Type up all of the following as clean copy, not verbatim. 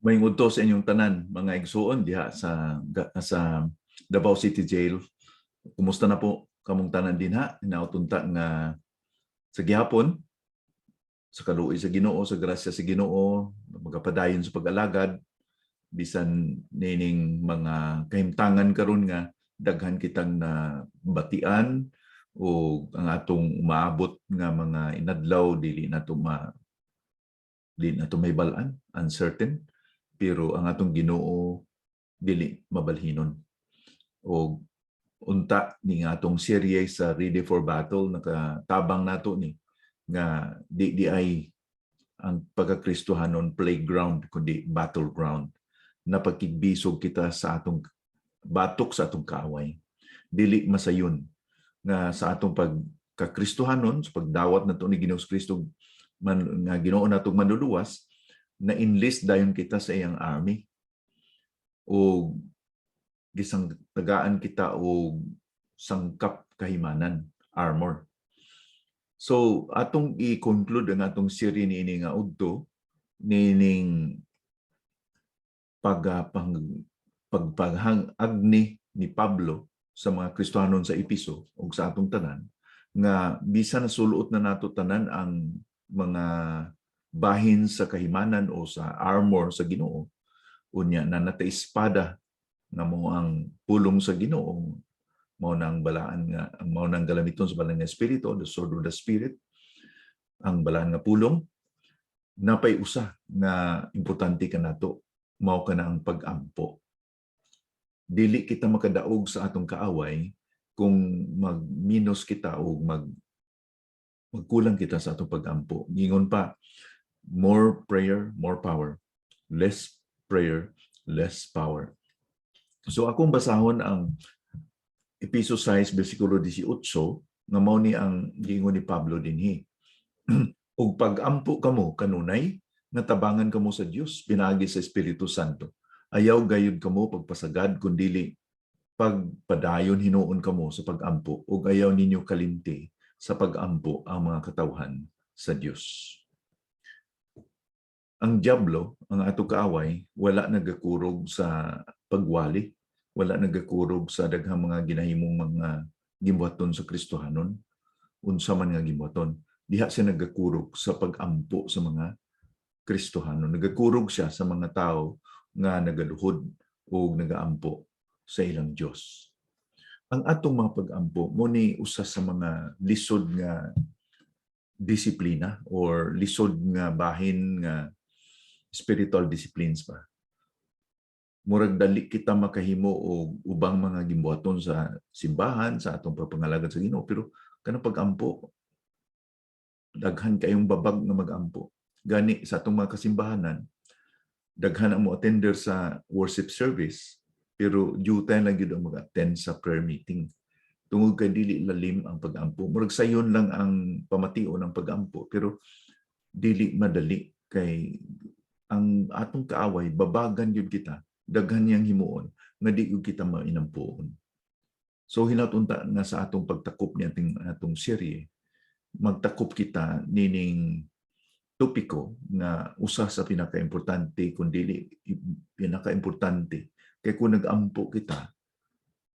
Maayong udto sa inyong tanan, mga igsuon diha sa Davao City Jail. Kumusta na po kamong tanan dinha? Inautunta nga sa gihapon, sa kaluoy sa Ginoo, sa grasya sa Ginoo, magapadayon sa pag-alagad bisan nining mga kahimtangan karon nga daghan kitang na batian o ang atong umaabot nga mga inadlaw dili na to may balaan, uncertain, pero ang atong Ginoo dili mabalhinon. O unta ni nga atong serye sa Ready for Battle, nakatabang nato ni nga di ay ang pagkakristohanon playground kundi battleground. Napagkigbisog kita sa atong batok sa atong kaaway. Dili masayon nga sa atong pagkakristohanon, sa pagdawat nato ni Ginoong Kristo nga Ginoo natong manluluwas, na enlist dayon kita sa iyang army. O gisang tagaan kita og sangkap kahimanan, armor. So atong i-conclude ang atong serye niini nga udto nining pagpaghang-agni ni Pablo sa mga Kristohanon sa Episo ug sa atong tanan nga bisan nasuluot na nato tanan ang mga bahin sa kahimanan o sa armor sa Ginoo, unya na natay espada nga mo ang pulong sa Ginoo, mao nang balaan nga mao nang galamiton sa balaan nga espiritu, the sword of the spirit, ang balaan nga pulong. Napay usa nga importante kanato, mao kana ang pag-ampo. Dili kita makadaog sa atong kaaway kung magminos kita o magkulang kita sa atong pag-ampo. Ingon pa, more prayer, more power. Less prayer, less power. So akong basahon ang Episo 6, versikulo 18, nga mao ni ang giingon ni Pablo dinhi. Ug pag-ampo kamo kanunay, nga tabangan kamo sa Dios, pinaagi sa Espiritu Santo. Ayaw gayud kamo pagpasagad, kundili pagpadayon hinuon kamo sa pag-ampo, ug ayaw ninyo kalimti sa pag-ampo ang mga katawhan sa Dios. Ang diablo, ang ato kaaway, wala nagakurog sa pagwali, wala nagakurog sa daghang mga ginahimong mga gimbuhaton sa Kristohanon, unsa man nga gimbuhaton. Diha siya nagakurog sa pag-ampo sa mga Kristohanon. Nagakurog siya sa mga tao nga nagaluhod o nagaampo sa ilang Diyos. Ang atong mga pag-ampo, mo ni usa sa mga lisod nga disiplina or lisod nga bahin nga spiritual disciplines pa. Murag dali kita makahimo og ubang mga gimbuhaton sa simbahan, sa atong pagpangalagad sa Ginoo, pero kanang pag-ampo, daghan kayong babag nga mag-ampo. Gani sa atong mga kasimbahanan, daghan ang mo attender sa worship service, pero due time lang gyud ang mag-attend sa prayer meeting. Tungod kay dili lalim ang pag-ampo. Murag sayon lang ang pamation ng pag-ampo, pero dili madali kay ang atong kaaway babagan gyud kita, daghan niyang himuon nga di gyud kita mainampuon. So hinatunta nga sa atong pagtakop ni atong serye, magtakop kita nining topiko nga usa sa pinakaimportante kundi pinakaimportante kay kung nag-ampo kita,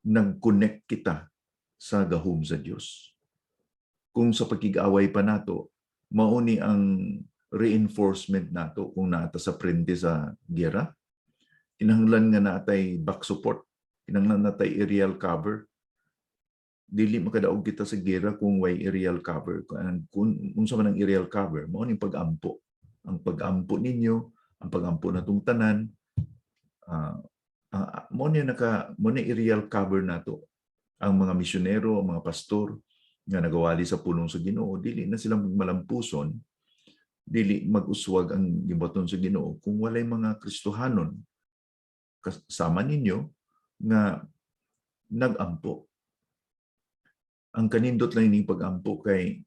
nag-connect kita sa gahom sa Dios. Kung sa pagkig-away pa nato, mao ni ang reinforcement nato kung naata sa frente sa giyera. Kinahanglan nga natay back support, kinahanglan natay aerial cover. Dili makadaog kita sa giyera kung way aerial cover. Kung unsa man ang aerial cover, mao ning pag-ampo. Ang pag-ampo ninyo, ang pag-ampo natong tanan, mo ni aerial cover nato. Ang mga misyonero, ang mga pastor nga nagawali sa pulong sa Ginoo, dili na sila magmalampuson, dili mag-uswag ang gimbuhaton sa Ginoo kung walay mga Kristohanon kasama ninyo nga nag-ampo. Ang kanindot lang ining pag-ampo kay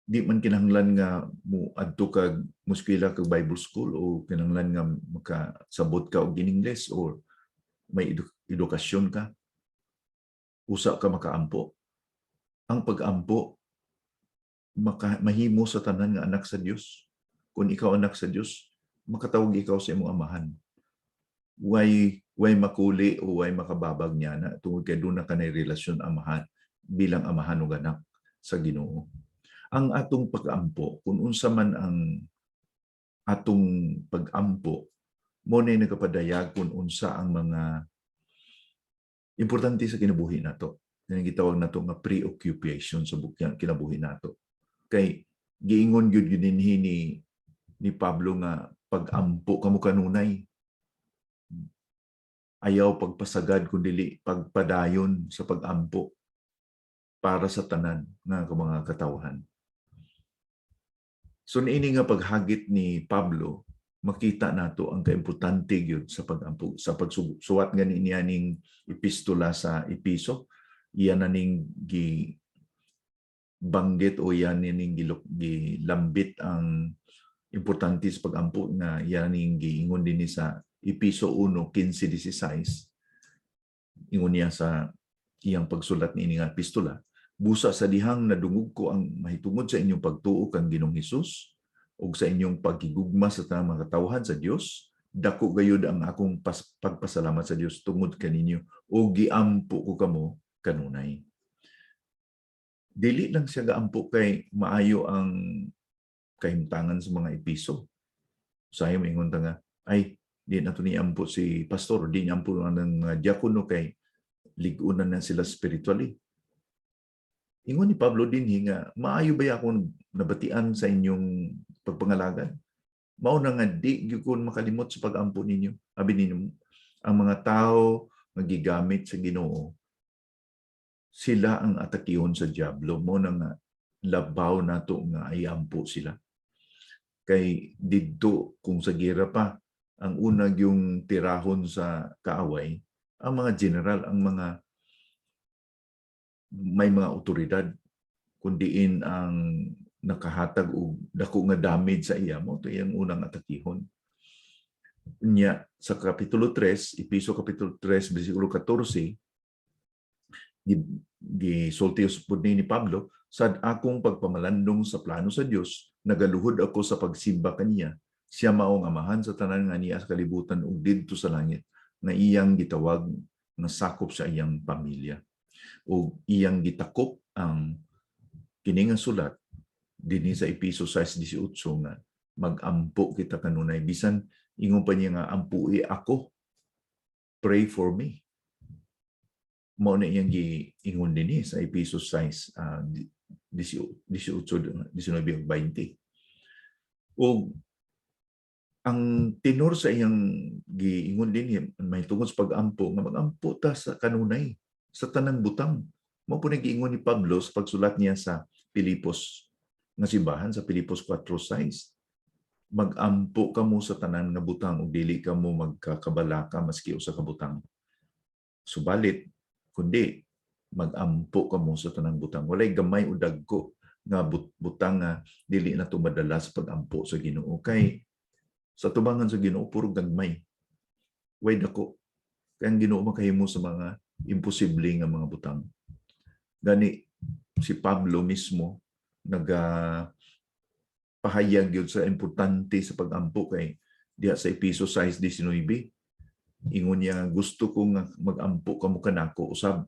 di man kinahanglan nga mo adto kag muskwela kag Bible school o kinahanglan nga makasabot ka og Ingles or may edukasyon ka. Usa ka makaampo. Ang pag-ampo mahimo sa tanan nga anak sa Dios. Kung ikaw anak sa Dios, makatawag ikaw sa imong amahan. Way makuli o way makababag niya na tungod kay doon na kanay relasyon amahan bilang amahan o anak sa Ginoo. Ang atong pag-ampo, kung unsa man ang atong pag-ampo, mo na nagapadayag kung unsa ang mga importante sa kinabuhi nato. Yan ang gitawag nato nga preoccupation sa kinabuhi nato. Kay giingon gyud dinhi ni Pablo nga pag-ampo kamo kanunay. Ayaw pagpasagad kundi pagpadayon sa pag-ampo para sa tanan nga mga katawhan. So niini nga paghagit ni Pablo, makita nato ang kaimportante gyud sa pag-ampo, sa pagsuwat nga niya ning epistola sa Episo. Iyan na ning banggit o yan ning gilambit ang importante sa pag-ampo nga yan ning giingon din sa Episo 1:15-16. Ingon niya sa iyang pagsulat ni nga epistola, busa sa dihang nadungog ko ang mahitungod sa inyong pagtuo kang Ginoong Hesus ug sa inyong pagigugma sa tanang mga katawhan sa Dios, dako gayud ang akong pagpasalamat sa Dios tungod kaninyo o giampo ko kamo kanunay. Dili lang siya gaampo kay maayo ang kahimtangan sa mga Episo. Sayo maingon ta nga, ay di na to ni ampo si pastor, di niya ampo ng diakono kay ligunan na sila spiritually. Ingon ni Pablo din nga, maayo ba akong nabatian sa inyong pagpangalagan? Mao na nga di gyud ko makalimot sa pag-ampo ninyo. Abi ninyo, ang mga tao magigamit sa Ginoo, sila ang atakihon sa diablo. Mao na nga labaw nato nga ayampo sila. Kay didto kung sa gira pa, ang una yung tirahon sa kaaway, ang mga general, ang mga may mga otoridad, kundiin ang nakahatag og dako nga damage sa iya mo, ito yung unang atakihon. Nya sa Kapitulo 3, Episo Kapitulo 3, versikulo 14, gisultius pud ni Pablo, sad akong pagpamalandong sa plano sa Dios, nagaluhod ako sa pagsimba kaniya. Siya maong amahan sa tanan nga niya sa kalibutan ug didto sa langit, na iyang gitawag nga sakop sa iyang pamilya. O iyang gitakop ang kini nga sulat dinhi sa Episo 6:18 nga mag-ampo kita kanunay, bisan ingon pa niya nga ampui ako, pray for me. Mao na iyang giingon dinhi sa Episo 6:18-19-20. O ang tenor sa iyang giingon dinhi may tungod sa pag-ampo nga mag-ampo ta sa kanunay sa tanang butang. Mao po nag-iingon ni Pablo sa pagsulat niya sa Pilipos nga simbahan sa Pilipos 4:6. Mag-ampo kamo sa tanan nga butang ug dili kamo magkakabalaka maski usa ka butang. Subalit kundi mag-ampo kamo sa tanang butang. Walay gamay o dagko nga butang nga dili na to madala sa pag-ampo sa Ginoo. Kay sa tubangan sa Ginoo puro gagmay. Way dako. Kay ang Ginoo makahimo sa mga imposible nga mga butang. Gani si Pablo mismo pahayag yun sa importante sa pag-ampo kay diha sa Episo 6:19. Ingon niya, gusto ko nga mag-ampo kamo kanako usab.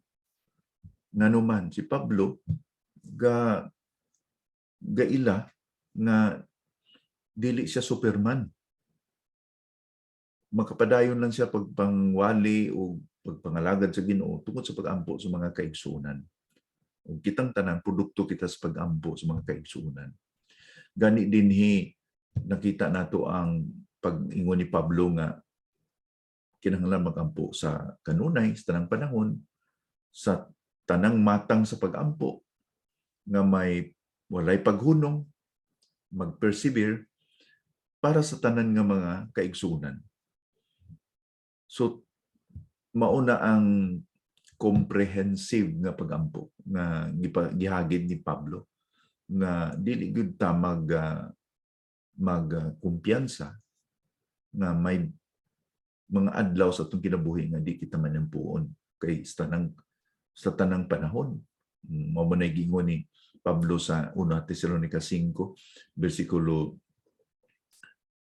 Nganuman si Pablo gaila nga dili siya Superman. Makapadayon lang siya pagpangwali o pagpangalagad sa Ginoo tungod sa pag-ampo sa mga kaigsuonan. Ug kitang tanan produkto kita sa pag-ampo sa mga kaigsuonan. Gani dinhi nakita nato ang pag-ingon ni Pablo nga kinahanglan mag-ampo sa kanunay sa tanang panahon, sa tanang matang sa pag-ampo nga walay paghunong, mag-persevere para sa tanan nga mga kaigsuonan. So mauna ang comprehensive nga pag-ampo nga gihagid ni Pablo nga dili gyud ta magkumpiyansa nga may mga adlaw sa atong kinabuhi nga di kita manampuon kay sa tanang panahon. Mao man giingon ni Pablo sa 1 Tesalonica 5 versikulo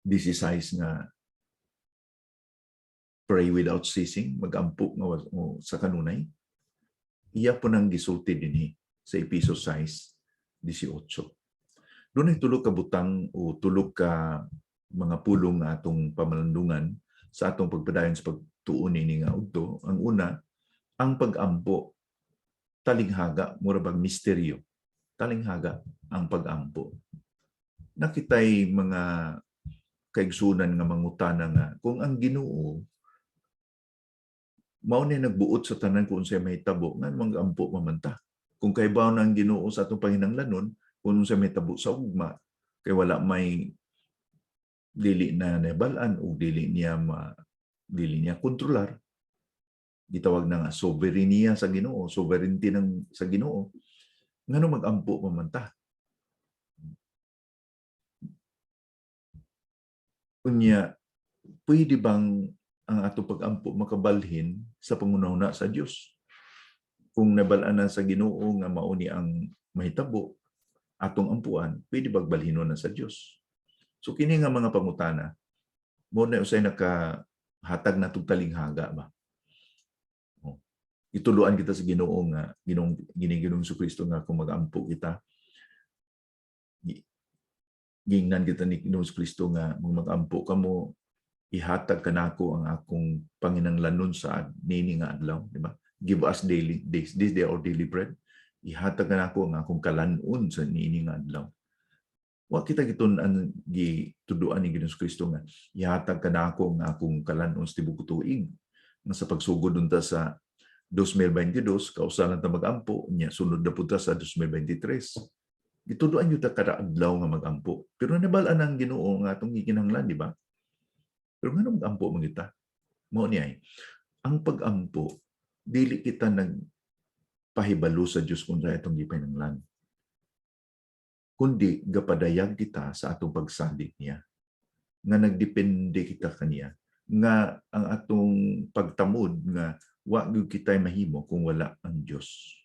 16 nga pray without ceasing, mag-ampo nga sa kanunay. Iya po nang gisulti dinhi sa Efesos 6:18. Doon ay tulog ka butang o tulog ka mga pulong nga atong pamalandungan sa atong pagpadayon sa pagtuon ni nga udto. Ang una, ang pag-ampo, talinghaga, mura bang misteryo. Talinghaga ang pag-ampo. Nakitay mga kaigsunan nga mangutana nga kung ang Ginoo mao ni nagbuot sa tanan kung unsay mahitabo nga mag-ampo mamanta. Kung kaybaw na ang Ginoo sa atong panginahanglanon kung unsay mahitabo sa ugma kay wala may dili na nabalaan o dili niya kontrolar. Gitawag na nga soberenya sa Ginoo, sovereignty sa Ginoo. Ngano mag-ampo mamanta? Unya, pwede bang ang atong pag-ampo makabalhin sa pangunahuna sa Dios? Kung nabalaan na sa Ginoo nga mao ni ang mahitabo atong ampuan, pwede bang balhinon na sa Dios? So kini nga mga pangutana mo na usay nakahatag natong talinghaga ba? Ituluan kita sa Ginoo nga Ginoong Kristo nga kung mag-ampo kita. Gingnan kita ni Ginoong Kristo nga mag-ampo kamo, ihatag kanako ang akong panginahanglanon sa nini nga adlaw, di ba? Give us this day our daily bread. Ihatag kanako ang akong kalanon sa nini nga adlaw. Wa kita gitun-an gituduan ni Ginoong Kristo nga ihatag kanako ang akong kalanon sa tibuok tuig. Nga sa pagsugod unta sa 2022 kausalan ta mag-ampo nya sunod na punta sa 2023. Gituduan gyud ta kada adlaw nga mag-ampo. Pero nabalaan ang Ginoo nga atong gikinahanglan, di ba? Pero nga mag-ampo man kita. Mao ni ay ang pag-ampo dili kita nagpahibalo sa Dios kung sa atong gikinahanglan. Kundi gapadayag kita sa atong pagsalig niya. Nga nagdepende kita kaniya. Nga ang atong pagtamod nga wa gyud kitay mahimo kung wala ang Dios.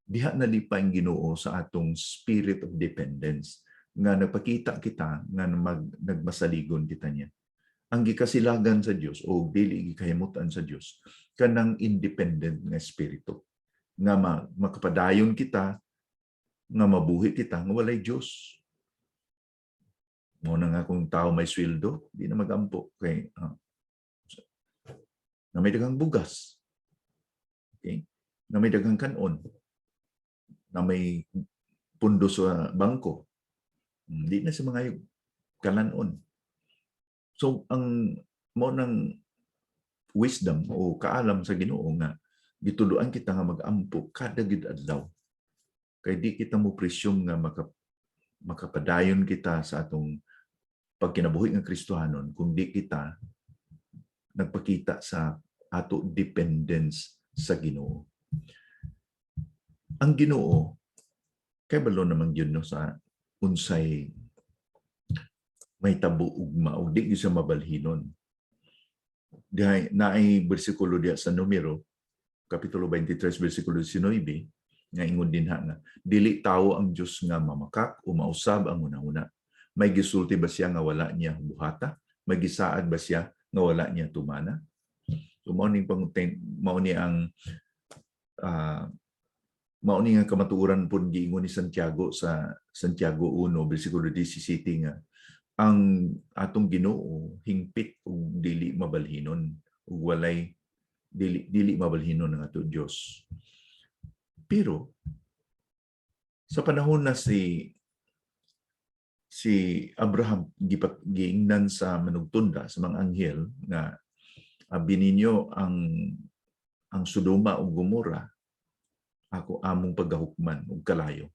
Diha nalipay ang Ginoo sa atong spirit of dependence nga nagpakita kita nga nagmasaligon kita niya. Ang gikasilagan sa Dios o dili gikahimutan sa Dios kanang independent nga espiritu nga makapadayon kita nga mabuhi kita nga walay Dios. Mo na nga kung tao may sweldo, di na magampo kay na may daghang bugas. Okay? Na may daghang kanon. Na may pundo sa bangko. Hindi na sa mga kalanon. So, ang mo ng wisdom o kaalam sa Ginoo nga gituluan kita nga mag-ampo kada gid adlaw. Kay di kita mo presume nga makapadayon kita sa atong pagkinabuhi nga Kristohanon kung di kita nagpakita sa ato dependence sa Ginoo. Ang Ginoo kay balo naman yun no sa unsay may tabo ugma o di sa mabalhinon. Dihay naay bersikulo diya sa Numero kapitulo 23 bersikulo 19 nga ingon dinha nga dili tawo ang Dios nga mamakak o mausab ang una-una. May gisulti ba siya nga wala niya buhata? May gisaad ba siya nga wala niya tumana? So mao ning mao ni ang mao ni nga kamatuoran pud giingon ni Santiago sa Santiago 1 bersikulo 17 nga ang atong Ginoo hingpit ug dili mabalhinon ug walay dili mabalhinon ng ato Dios. Pero sa panahon na si Abraham giingnan sa manugtunda sa mga anghel nga bininyo ang Sodoma ug Gomora ako among paggahukman ug kalayo.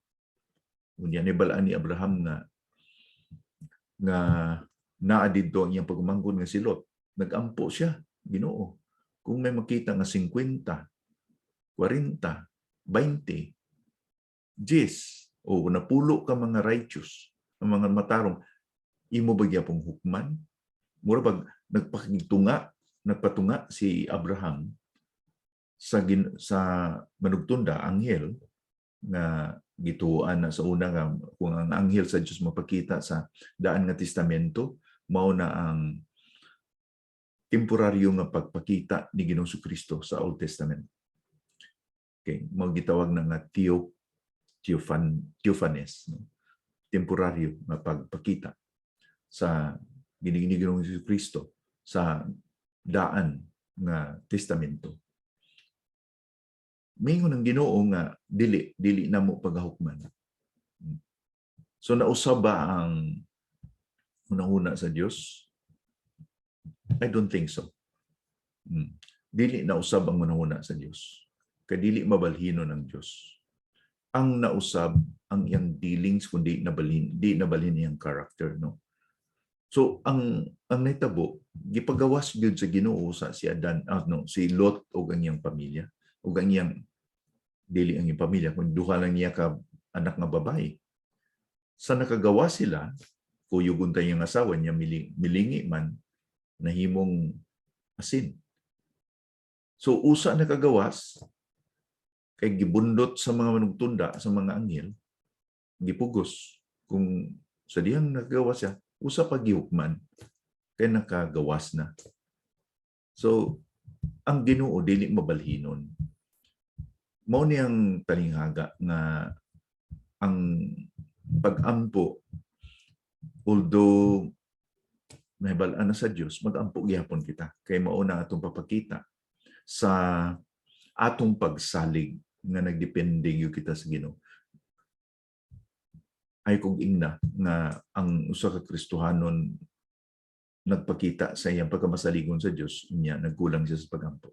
Unya ni balaan ni Abraham nga naa didto ang iyang pagmanggon nga si Lot. Nagampo siya, Ginoo. Kung may makita nga 50, 40, 20, 10 o napulo ka mga righteous, ang mga matarong, imo ba gyapong hukman? Mura pag nagpatunga si Abraham sa manugtunda anghel nga gituan na sa una nga kung ang anghel sa Dios mapakita sa daan nga testamento mao na ang temporaryo nga pagpakita ni Ginoong Kristo sa Old Testament. Okay, mao gitawag na nga theophanies, no? Temporaryo nga pagpakita sa Ginoong Kristo sa daan nga testamento. Mingon ang Ginoo nga dili na mo paghahukman. So nausab ba ang unang-una sa Dios? I don't think so. Dili nausab ang unang-una sa Dios. Kadili mabalhinon ang Dios. Ang nausab ang iyang dealings kundi nabalhin iyang character, no? So ang nahitabo gipagawas gyud sa Ginoo sa si Adan, si Lot ug ang iyang pamilya, ug ang iyang dili ang iyang pamilya kun duha lang niya ka anak nga babae. Sa nakagawa sila, kuyugon tayo yung asawa niya milingi man nahimong asin. So usa nakagawas kay gibundot sa mga manugtunda sa mga anghel, gipugos kung sa diyang nakagawas siya, usa pa gihukman kay nakagawas na. So ang Ginoo dili mabalhinon. Mao niyang talinghaga nga ang pag-ampo, although nahibalaan na sa Dios, mag-ampo gyapon kita kay mao na atong papakita sa atong pagsalig nga nagdepende gyud kita sa Ginoo. Ay kung ingna nga ang usa ka Kristohanon nagpakita sa iyang pagkamasaligon sa Dios, niya nagkulang siya sa pag-ampo.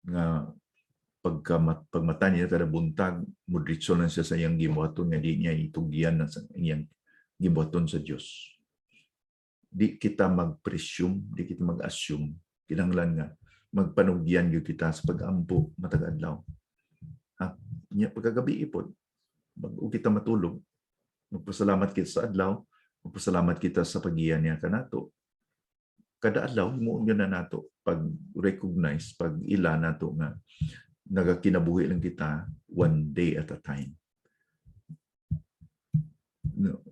Nga pagmata niya kada buntag, mudritso lang siya sa iyang gibuhaton nga di niya itugyan sa iyang gibuhaton sa Dios. Di kita mag-presume, di kita mag-assume. Kinahanglan nga magpanugyan gyud kita sa pag-ampo matag adlaw. Nya pagkagabi ipod, bago kita matulog, magpasalamat kita sa adlaw, magpasalamat kita sa pag-iyan niya kanato. Kada adlaw himuon gyud na nato pag-recognize, pag-ila nato nga nagakinabuhi lang kita one day at a time.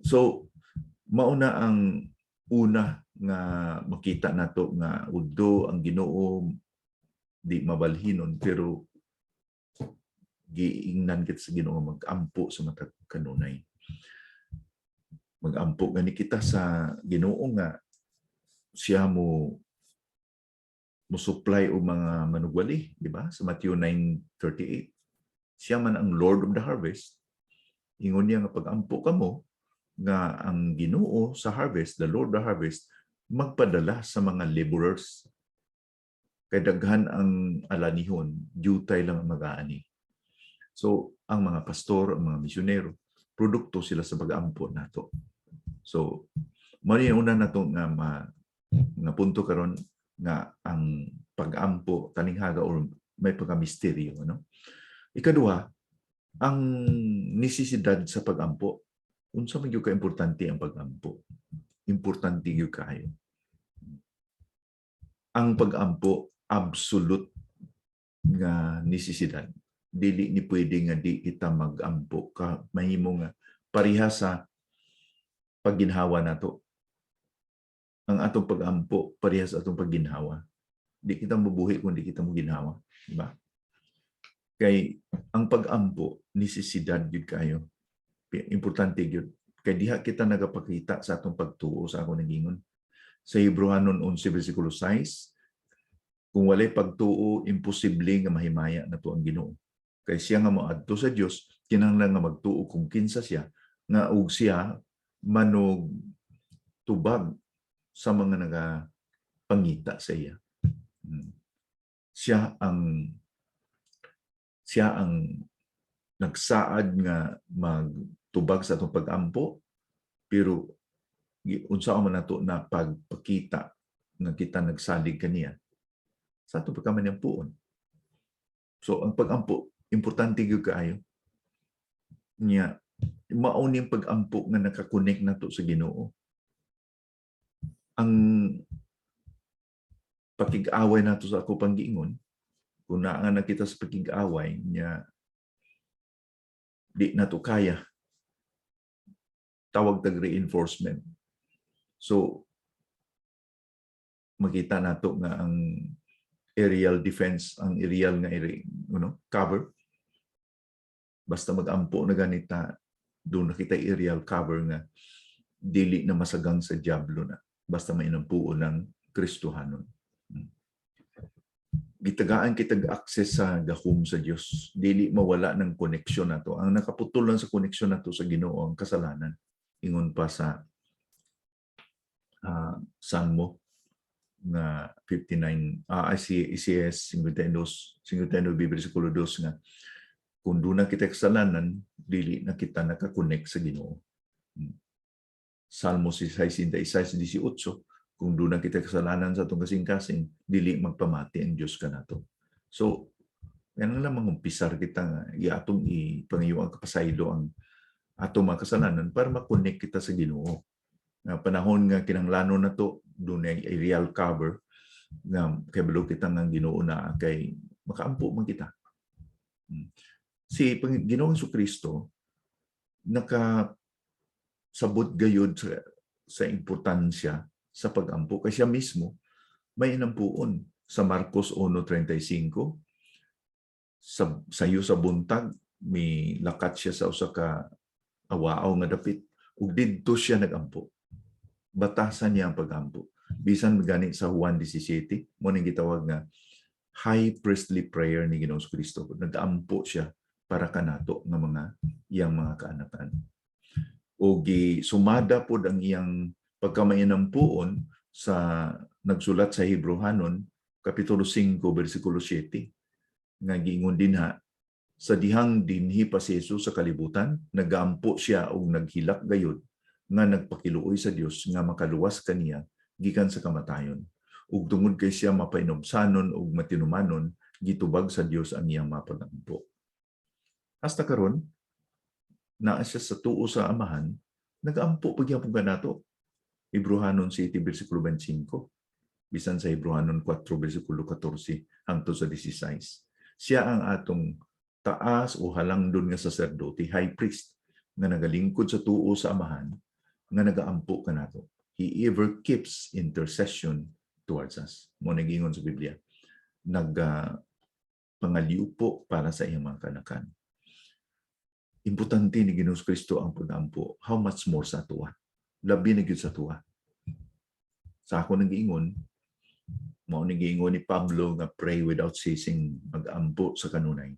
So mauna ang una nga makita nato nga udto ang Ginoo di mabalhinon, pero giingnan kita sa Ginoo mag-ampo sa matag kanunay. Mag-ampo gani kita sa Ginoo nga siya mo supply og mga manugwali, di ba? Sa Matthew 9:38. Siya man ang Lord of the harvest. Ingon niya nga pag-ampo kamo nga ang Ginoo sa harvest, the Lord of the harvest, magpadala sa mga laborers. Kay daghan ang alanihon, dutay lang ang mag-aani. So, ang mga pastor, ang mga misyonero, produkto sila sa pag-ampo nato. So, mali una nato nga punto karon nga ang pag-ampo talinghaga or may pagka-misteryo, no? Ikaduha, ang necesidad sa pag-ampo. Unsa man gyud ka importante ang pag-ampo? Importante gyud kayo. Ang pag-ampo absolute nga necesidad. Dili ni pwede nga di kita mag-ampo ka mahimo nga pareha sa pagginhawa nato. Ang atong pag-ampo parehas atong pagginhawa. Di kita mabuhi kung di kita mo ginhawa, di ba? Kay ang pag-ampo necesidad gyud kayo. Importante gyud kay diha kita nagapakita sa atong pagtuo sa ako nagingon. Sa Hebrehanon 11 bersikulo 6, kung walay pagtuo, imposible nga mahimaya nato ang Ginoo. Kay siya nga moadto sa Dios, kinahanglan nga magtuo kung kinsa siya, nga ug siya manog tubag sa mga nagapangita sa iya. Siya ang nagsaad nga magtubag sa atong pag-ampo, pero unsa man nato na pagpakita nga kita nagsalig kaniya sa atong pagkamaniyampuon. So ang pag-ampo importante gyud kaayo. Nya mao ning pag-ampo nga nakakonek nato sa Ginoo. Ang pakig-away nato sa ako panggiingon, kung naa nga nakita sa pakig-away niya di nato kaya tawag tag reinforcement. So makita nato nga ang aerial defense, ang aerial nga cover, basta mag-ampo na ganita, doon nakita aerial cover nga dili na masagang sa diablo na, basta may inampuon ng Kristohanon. Gitagaan kitag access sa gahom sa Dios, dili mawala ng koneksyon nato. Ang nakaputol lang sa koneksyon nato sa Ginoo ang kasalanan. Ingon pa sa Salmo na 59, ICS 52 bersikulo 2 nga kung doon na kita kasalanan, dili na kita nakakonect sa Ginoo. Salmo 66:18, kung doon na kita kasalanan sa atong kasing-kasing, dili magpamati ang Diyos kanato. So, yan lang mangumpisar kita nga, atong ipangiyo ang kapasaylo ang atong mga kasalanan para makonect kita sa Ginoo. Nga panahon nga kinanglano na to, doon ay real cover nga kay balo kita nga Ginoo na kay makaampo man kita. Si Ginoong Jesucristo nakasabot gayud sa importansya sa pag-ampo kasi siya mismo may inampuon sa Marcos 1:35. Sayo sa buntag may lakat siya sa usa ka awaaw nga dapit ug didto siya nagampo. Batasan niya ang pag-ampo. Bisan gani sa Juan 17, mo ning gitawag nga high priestly prayer ni Ginoong Jesucristo. Nag-ampo siya para kanato nga iyang mga kaanakan. O sumada pod ang iyang pagkamainampuon sa nagsulat sa Hebrehanon kapitulo 5 bersikulo 7 nga giingon dinha sa dihang dinhi pa si Jesus sa kalibutan, nagampo siya og naghilak gayud nga nagpakiluoy sa Dios nga makaluwas kaniya gikan sa kamatayon. Ug tungod kay siya mapainobsanon ug matinumanon, gitubag sa Dios ang iyang mapagampo. Hasta karon naa siya sa tuo sa Amahan, nagampo pagyapon kanato. Hebrehanon 7 bersikulo 25. Bisan sa Hebrehanon 4 bersikulo 14 hangtod sa 16. Siya ang atong taas o halangdon nga saserdote, high priest, nga nagalingkod sa tuo sa Amahan, nga nagaampo kanato. He ever keeps intercession towards us. Mo nagingon sa Biblia. Pangaliupo para sa iyang mga kanakan. Importante ni Ginoong Kristo ang pag-ampo. How much more sa tuwa? Labi na gyud sa tuwa. Sa ako nang giingon, mao ning giingon ni Pablo nga pray without ceasing, mag-ampo sa kanunay.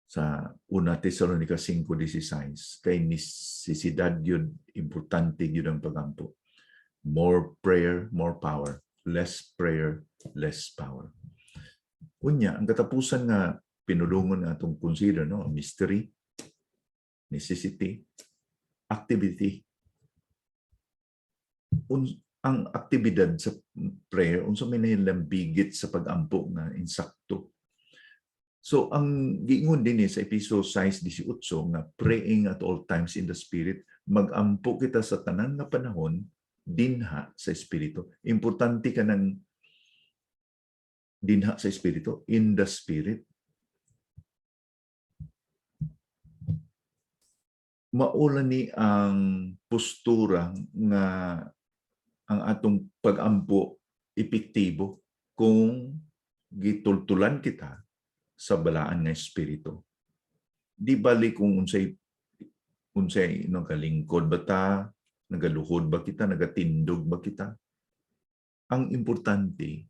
Sa 1 Tesalonica 5:16, kay necesidad yun, importante yun ang pag-ampo. More prayer, more power. Less prayer, less power. Unya, ang katapusan nga pinulungon nga itong consider, no? Mystery, necessity, activity. Ang aktibidad sa prayer, unsa may nahilambigit sa pag-ampo nga insakto. So, ang giingon din sa Episo 6:18 nga praying at all times in the Spirit, mag-ampo kita sa tanan nga panahon, dinha sa Espiritu. Importante ka ng dinha sa Espiritu, in the Spirit. Maula ni ang postura nga ang atong pag-ampo epektibo kung gitultulan kita sa balaan nga espiritu. Di bali kung unsay nagalingkod ba ta, nagaluhod ba kita, nagatindog ba kita. Ang importante,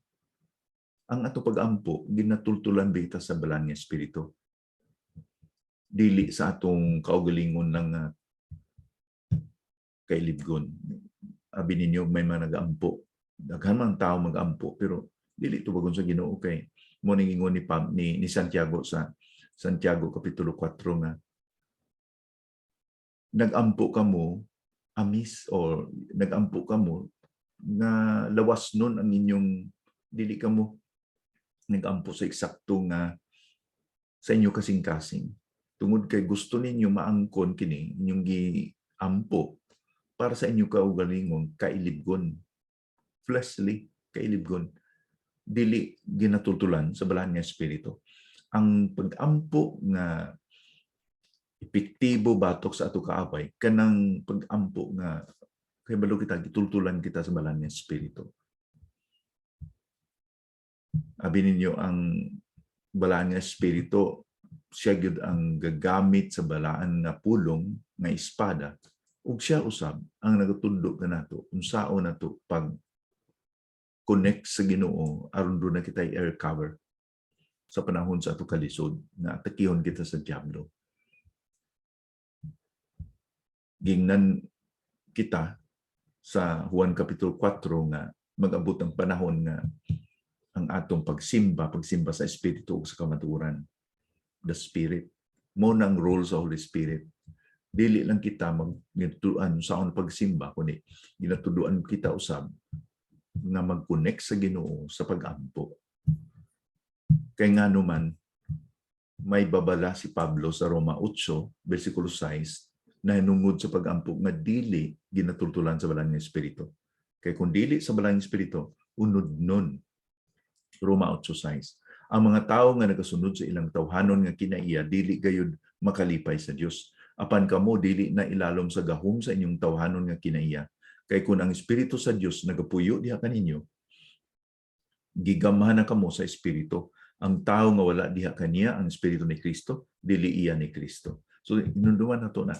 ang ato pag-ampo ginatultulan ba kita sa balaan nga espiritu. Dili sa atong kaugalingon ng kailibgon. Abi ninyo may mga nag-ampo. Daghan man tao mag-ampo pero dili tubagon sa Ginoo kay mo ning ingon ni Santiago sa Santiago kapitulo 4 nga nag-ampo kamo amis or nag-ampo kamo nga lawas nun ang inyong dili kamo nag-ampo sa eksakto nga sa inyo kasing-kasing. Tungod kay gusto ninyo maangkon kini inyong giampo para sa inyo kaugalingon kailibgon, fleshly kailibgon, dili ginatultulan sa balaan nga espiritu. Ang pag-ampo nga epektibo batok sa ato kaaway kanang pag-ampo nga kay balo kita gitultulan kita sa balaan nga espiritu. Abi ninyo ang balaan nga espiritu siya gyud ang gagamit sa balaan nga pulong nga espada ug siya usab ang nagatudlo kanato unsaon nato pag connect sa Ginoo aron do na kita air cover sa panahon sa ato kalisod nga atakihon kita sa diablo. Gingnan kita sa Juan Kapitulo 4 nga mag-abot ang panahon nga ang atong pagsimba sa Espiritu o sa kamaturan. The Spirit. Mo nang role sa Holy Spirit. Dili lang kita magtuduan sa akong pagsimba, kundi ginatuduan kita usab na mag-connect sa Ginoo sa pag-ampo. Kay nga naman, may babala si Pablo sa Roma 8, versikulo 6, na hinungod sa pag-ampo nga dili ginatultulan sa balang ng Espiritu. Kay kung dili sa balang ng Espiritu, unod nun. Roma 8:6. Ang mga tao nga nagasunod sa ilang tawhanon nga kinaiya dili gayud makalipay sa Dios. Apan kamo dili na ilalom sa gahom sa inyong tawhanon nga kinaiya. Kay kun ang Espiritu sa Dios nagapuyo diha kaninyo, gigamhan na kamo sa Espiritu. Ang tao nga wala diha kaniya ang Espiritu ni Kristo, dili iya ni Kristo. So inunduman nato na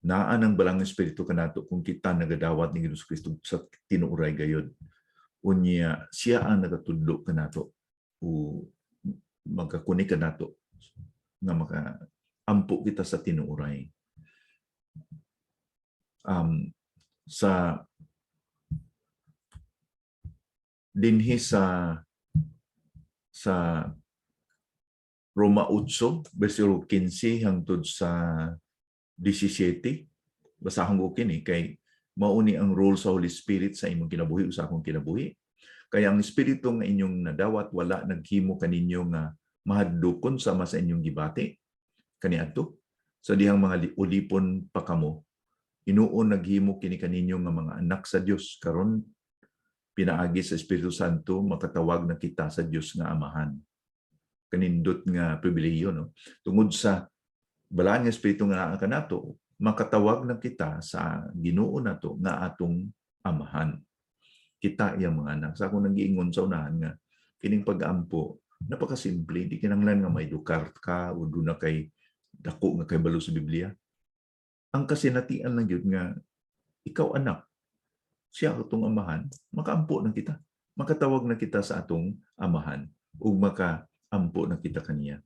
naan ang balang Espiritu kanato kung kita nagadawat ni Hesus Kristo sa tinuuray gayud. Unya siya ang nagatudlo kanato o magkakunik kanato nga makaampo kita sa tinuuray. Sa dinhi sa Roma 8 versikulo 15 hangtod sa 17, basahon ko kini kay mauni ang role sa Holy Spirit sa imong kinabuhi o sa akong kinabuhi. Kaya ang Espiritu nga inyong nadawat wala naghimo kaninyo nga mahadlokon sama sa inyong gibati kaniadto sa dihang mga ulipon pa kamo. Inuon naghimo kini kaninyo nga mga anak sa Dios karon pinaagi sa Espiritu Santo makatawag na kita sa Dios nga Amahan. Kanindot nga pribilehiyo no. Tungod sa balaan nga Espiritu nga naa kanato, makatawag na kita sa Ginoo nato nga atong Amahan. Kita iyang mga anak. Sa akong nag-iingon sa unahan nga, kining pag-ampo, napakasimple. Di kinanglan nga may dukar ka o doon na kay dako nga kay balo sa Biblia. Ang kasinatian lang yun nga, ikaw anak, siya atong Amahan, makaampo na kita. Makatawag na kita sa atong Amahan o makaampo na kita kaniya.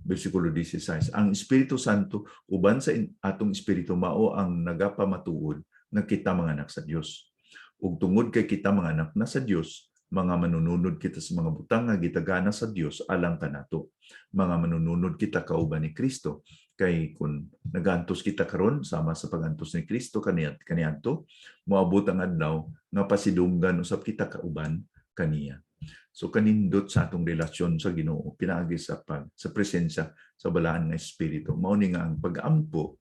Versikulo 16. Ang Espiritu Santo uban sa atong espiritu mao ang nagapamatuod nga kita mga anak sa Dios. Ug tungod kay kita mga anak na sa Dios, mga manununod kita sa mga butang nga gitagana sa Dios alang kanato. Mga manununod kita kauban ni Kristo. Kay kun nagantos kita karon sama sa pagantos ni Kristo kaniadto, moabot ang adlaw nga pasidunggan usab kita kauban kaniya. So kanindot sa atong relasyon sa Ginoo pinaagi sa presensya sa balaan nga espiritu. Mao ni nga ang pag-ampo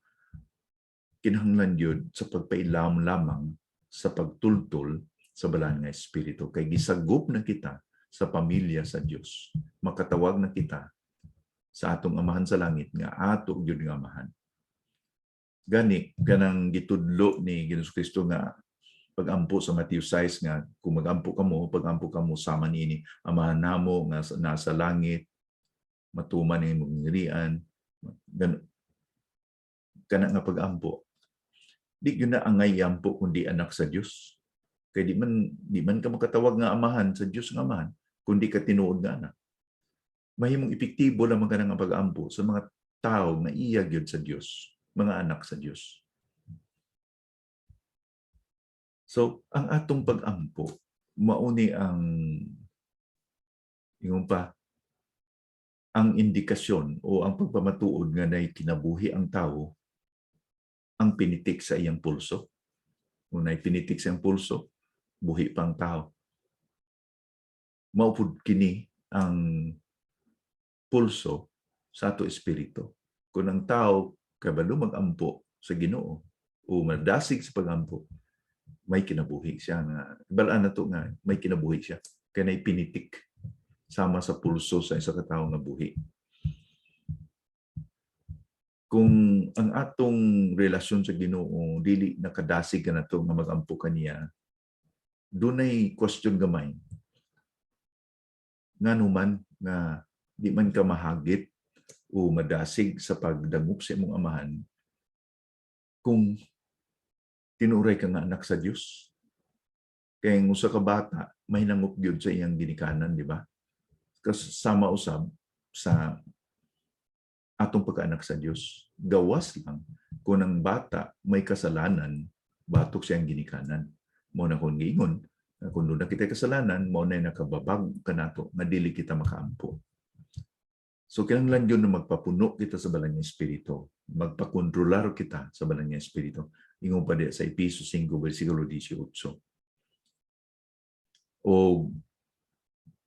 kinahanglan gyud sa pagpailam lamang sa pagtultol sa balaan nga espiritu kay gisagop na kita sa pamilya sa Dios. Makatawag na kita sa atong Amahan sa langit nga ato gyud nga Amahan. Gani kanang gitudlo ni Hesus Kristo nga pag-ampo sa Matthew 6 nga kung mag-ampo kamo sama niini Amahan namo nga nasa langit, matuman ang imong ngirian. Kana nga pag-ampo. Di yun na angay ampo kundi anak sa Dios. Kay di man ka makatawag nga Amahan sa Dios nga Amahan kundi ka tinuod nga anak. Mahimong epektibo lamang ka nga pag-ampo sa mga tao nga iya gyud sa Dios, mga anak sa Dios. So, ang atong pag-ampo, mauni ang ang indikasyon o ang pagpamatuod nga nay kinabuhi ang tao, ang pinitik sa iyang pulso. Kung nay pinitik sa iyang pulso, buhi pa ang tao. Maupod kini ang pulso sa ato espiritu. Kung ang tao kabalo mag-ampo sa Ginoo o madasig sa pag-ampo, may kinabuhi siya nga balaan na to nga may kinabuhi siya kaya nay pinitik sama sa pulso sa isa ka tawo nga buhi. kung ang atong relasyon sa Ginoo dili nakadasig ka nato nga magampo kaniya, dunay question gamay nganuman nga di man ka mahagit o madasig sa pagdangop sa imong amahan kung tinuray ka nga anak sa Dios. Kaya ang usa ka bata may nangop gyud sa iyang ginikanan, di ba? Kasama usab sa atong pagkaanak sa Dios. Gawas lang kung ang bata may kasalanan batok siyang ginikanan. Mo na kung giingon, kung doon na kita kasalanan, mo na nakababag kanato nga dili kita makaampo. So kinahanglan yun na magpapuno kita sa balang nga espiritu. Magpakontrolar kita sa balang nga espiritu. Ingon pa diya sa Efeso 5 versikulo 18. O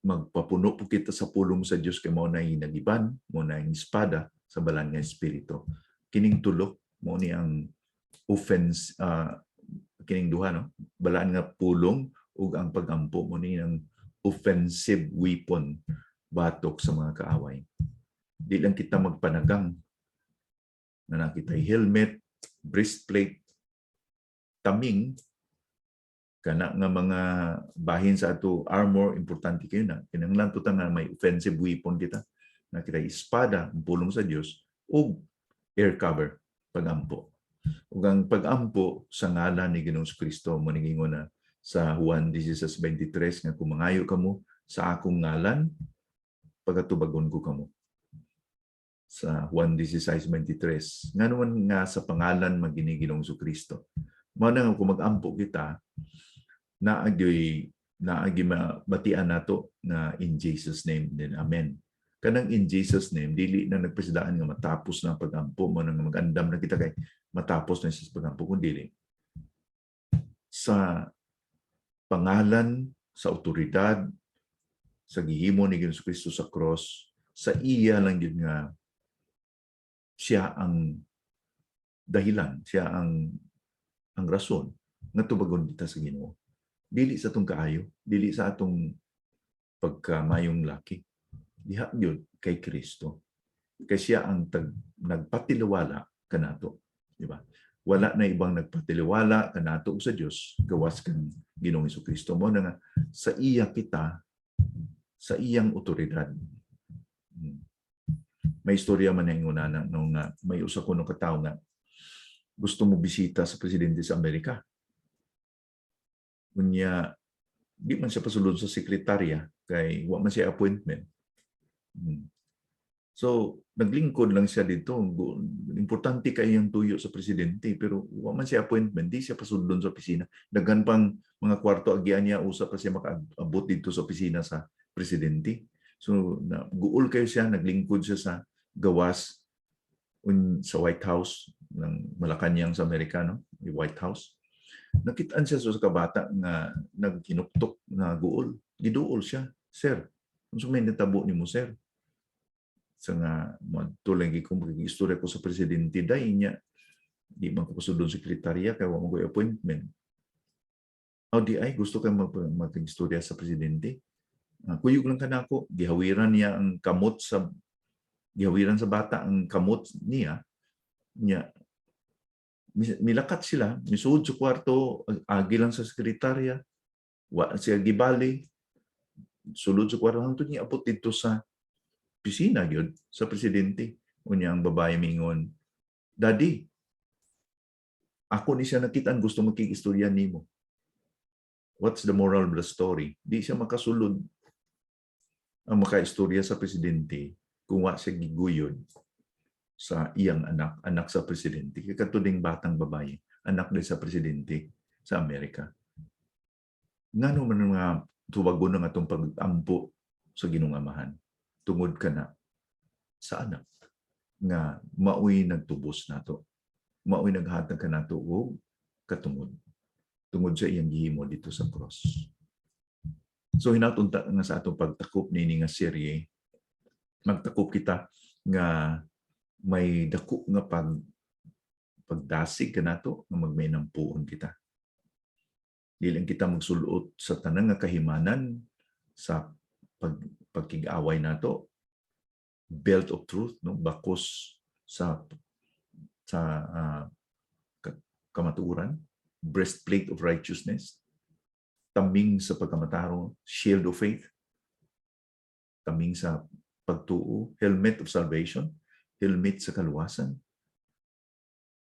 magpapuno po kita sa pulong sa Dios kay mo na hinagiban, mo na espada sa balang nga espiritu. Kining tulo mo ni ang offense, kining duha, no? Balaan nga pulong ug ang pagampo mo ni ang offensive weapon batok sa mga kaaway. Di lang kita magpanagang na nakita helmet, breastplate, taming, kana nga mga bahin sa ato armor, importante kayo na. Kinahanglan to nga may offensive weapon kita. Nakita espada, pulong sa Dios, ug air cover, pagampo. Ug ang pagampo sa ngalan ni Ginoong Kristo mo ningingon na sa Juan 16:23 nga kung mangayo kamo sa akong ngalan, pagatubagon ko kamo. Sa Juan 16:23. Nga naman nga sa pangalan magini Ginoong Kristo. Mao na kung magampo kita, naagi mabatian nato na in Jesus name din. Amen. Kanang in Jesus name, dili na nagpasidaan nga matapos na pagampo mo nang magandam na kita kay matapos na sa pagampo kundi sa pangalan, sa otoridad, sa gihimo ni Ginoong Kristo sa cross, sa iya lang yun nga siya ang dahilan, siya ang rason nga tubagon kita sa Ginoo. Dili sa atong kaayo, dili sa atong pagkamayong laki. Diha gyud kay Kristo. Kay siya ang nagpatiliwala kanato, di ba? Wala na ibang nagpatiliwala kanato sa Dios gawas kang Ginoong Kristo mo na nga sa iya kita, sa iyang otoridad. May istorya man yung una nung may usa ko nung katao nga gusto mo bisita sa presidente sa Amerika. Unya, di man siya pasulod sa sekretarya kay wa man siya appointment. So, naglingkod lang siya dito. Importante kayo yung tuyo sa presidente pero wa man siya appointment, di siya pasulod sa opisina. Daghan pang mga kwarto agyan niya usa pa siya makaabot dito sa opisina sa presidente. So, guul kayo siya, naglingkod siya sa gawas sa White House ng Malacanang sa Amerikano, yung White House. Nakitaan siya sa kabata nga nagkinuktok na guol. Giduol siya. Sir, kung may natabo ni mo, sir. Sa nga, tulad kung mag-istorya ko sa presidente, dahil niya, di man ko pasudon sekretarya, kaya wala ko appointment. O di ay, gusto kayo mag-istorya sa presidente. Kuyog lang ka na ako, gihawiran niya ang kamot sa bata, ang kamot niya, milakat sila, misuod sa kwarto, agi lang sa sekretarya, wa siya gibali, sulod sa kwarto, hangtod niya apot dito sa pisina gyud sa presidente. Unya ang babae mingon, Daddy, ako ni siya nakitaan, gusto makikistorya nimo. What's the moral of the story? Di siya makasulod ang makaistorya sa presidente kung wa siya giguyod sa iyang anak sa presidente. Katuding batang babae, anak din sa presidente sa Amerika. Nga naman mga tuwagon ng atong pag-ampo sa Ginoong Amahan. Tungod ka na sa anak nga maoy nagtubos nato. Maoy naghatag ka nato og katungod. Tungod sa iyang gihimo dito sa cross. So hinatunta nga sa atong pagtakop nini nga serye, magtakop kita nga may dako nga pagdasig kanato nga magmaynampuon kita. Dili lang kita magsulot sa tanang nga kahimanan sa pagkig-away nato, belt of truth, no, bakos sa sa kamatuoran, breastplate of righteousness, taming sa pagkamataro, shield of faith, taming sa pagtuo, helmet of salvation, helmet sa kaluwasan,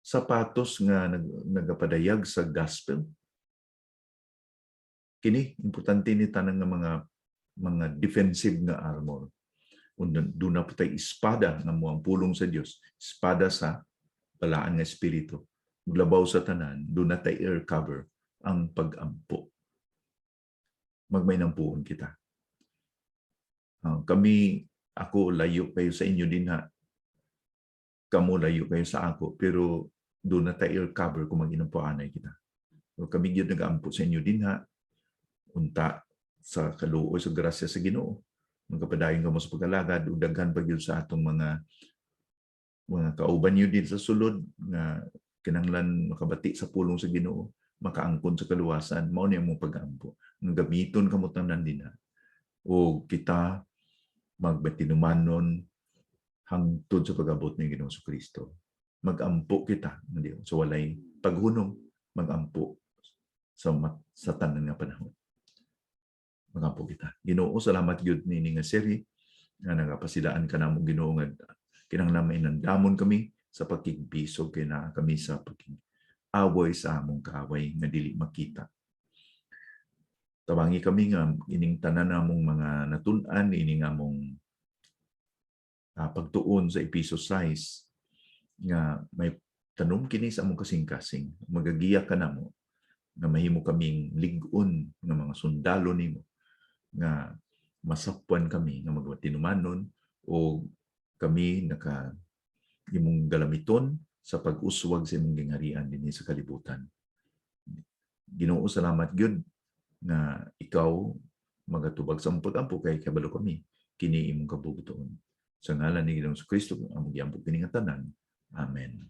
sapatos nga nagapadayag sa gospel. Kini importante ni tanang nga mga defensive nga armor. Doon na po tayo espada nga mo ang pulong sa Dios, espada sa balaan nga espiritu. Maglabaw sa tanan, doon na tayo air cover ang pag-ampo. Magmainampuon kita. Ako layo kayo sa inyo din ha. Kamo layo kayo sa ako, pero doon na tayo air cover kung mag-inampuanay kita. So, kami yun nag-aampo sa inyo din ha. Unta sa kaluoy sa grasya sa Ginoo. Magkapadayon ka mo sa pagkalagad, udaghan pa yun sa atong mga kauban yun din sa sulod nga kinanglan makabati sa pulong sa Ginoo, makaangkon sa kaluwasan, mao ni among pag-ampo. Ang gamiton kamo tanan din o kita magbatinumanon hangtod sa pag-abot ni Ginoong Kristo. Mag-ampo kita, so walay paghunong, mag-ampo sa tanan nga panahon. Mag-ampo kita. Ginoo, salamat gyud nini nga seri nga nagapasilaan ka namo Ginoo nga kinahanglan mainandamon kami sa pagkigbisog kay na kami sa pagkig-away sa among kaaway nga dili makita. Tawangi kami nga ining tanan namong mga natun-an ining among pagtuon sa Efesos 6 nga may tanom kini sa among kasing-kasing. Magagiya ka namo nga mahimo kaming lig-on nga mga sundalo nimo nga masapwan kami nga magtinumanon o kami imong galamiton sa pag-uswag sa imong gingharian dinhi sa kalibutan. Ginoo, salamat gyud nga ikaw magatubag sa among pag-ampo kay kabalo kami kini imong kabubuton. Sa ngalan ni Ginoong Kristo among giampo kini nga tanan. Amen.